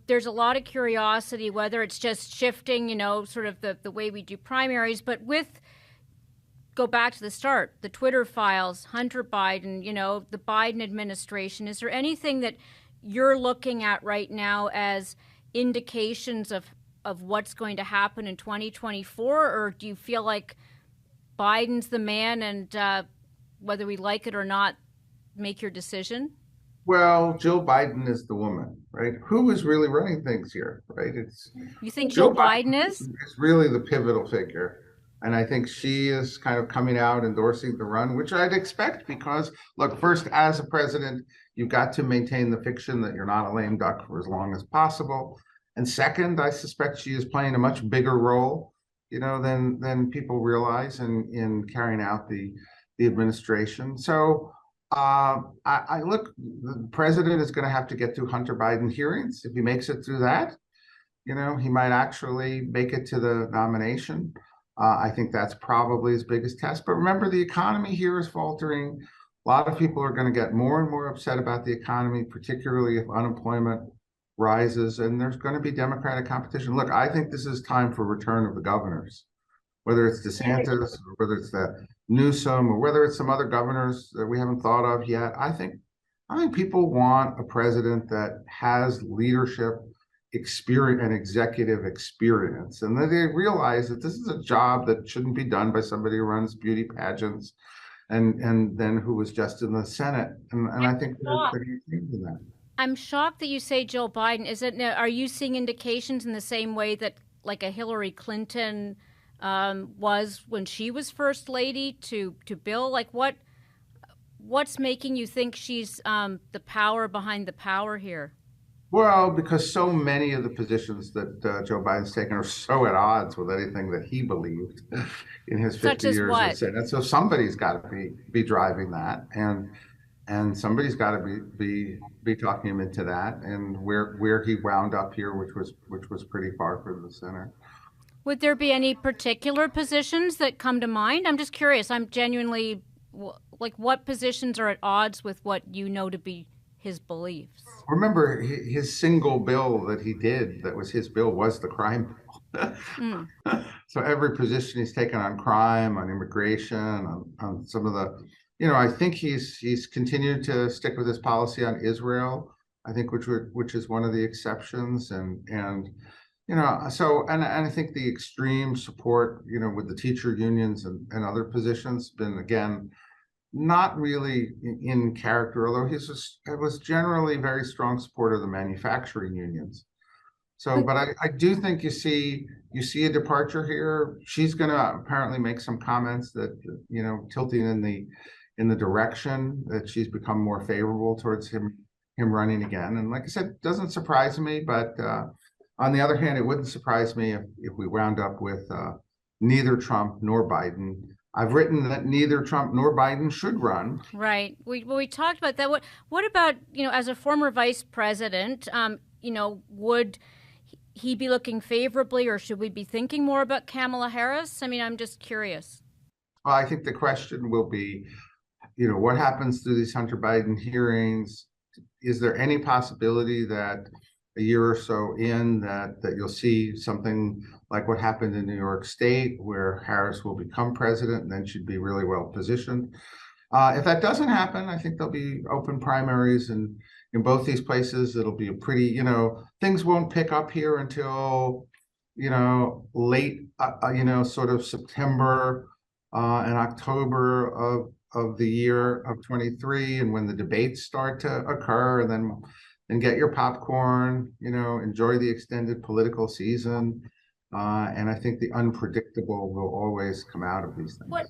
there's a lot of curiosity, whether it's just shifting, sort of the way we do primaries, but go back to the start, the Twitter files, Hunter Biden, the Biden administration. Is there anything that you're looking at right now as indications of what's going to happen in 2024? Or do you feel like Biden's the man and whether we like it or not, make your decision? Well, Jill Biden is the woman, right? Who is really running things here, right? It's You think Joe Jill Biden Biden is? is really the pivotal figure. And I think she is kind of coming out endorsing the run, which I'd expect because, look, first, as a president, you've got to maintain the fiction that you're not a lame duck for as long as possible. And second, I suspect she is playing a much bigger role, than people realize in carrying out the administration. So I look, the president is going to have to get through Hunter Biden hearings. If he makes it through that, he might actually make it to the nomination. I think that's probably his biggest test. But remember, the economy here is faltering. A lot of people are going to get more and more upset about the economy, particularly if unemployment rises, and there's going to be Democratic competition. Look, I think this is time for return of the governors, whether it's DeSantis or whether it's the Newsom or whether it's some other governors that we haven't thought of yet. I think people want a president that has leadership experience and executive experience, and that they realize that this is a job that shouldn't be done by somebody who runs beauty pageants and then who was just in the Senate. And I think they're going to change that. I'm shocked that you say Joe Biden. Are you seeing indications in the same way that like a Hillary Clinton was when she was first lady to Bill? Like what's making you think she's the power behind the power here? Well, because so many of the positions that Joe Biden's taken are so at odds with anything that he believed in his Such 50 as years in the what? Senate. So somebody's got to be driving that, and somebody's got to be talking him into that. And where he wound up here, which was pretty far from the center. Would there be any particular positions that come to mind? I'm just curious. I'm genuinely like, what positions are at odds with what you know to be his beliefs? Remember, his single bill that he did, that was his bill, was the crime bill. Mm. So every position he's taken on crime, on immigration, on some of I think he's continued to stick with his policy on Israel. I think which is one of the exceptions, and I think the extreme support, with the teacher unions and other positions, been again not really in character, although it was generally very strong supporter of the manufacturing unions. So, but I do think you see a departure here. She's going to apparently make some comments that tilting in the direction that she's become more favorable towards him running again. And like I said, doesn't surprise me. But on the other hand, it wouldn't surprise me if we wound up with neither Trump nor Biden. I've written that neither Trump nor Biden should run. Right. We talked about that. What about, as a former vice president, would he be looking favorably, or should we be thinking more about Kamala Harris? I mean, I'm just curious. Well, I think the question will be, what happens through these Hunter Biden hearings? Is there any possibility that a year or so in that you'll see something like what happened in New York State, where Harris will become president and then she'd be really well positioned? If that doesn't happen, I think there'll be open primaries, and in both these places, it'll be a pretty, things won't pick up here until, late, sort of September and October of the year of 23, and when the debates start to occur, and get your popcorn, enjoy the extended political season. And I think the unpredictable will always come out of these things.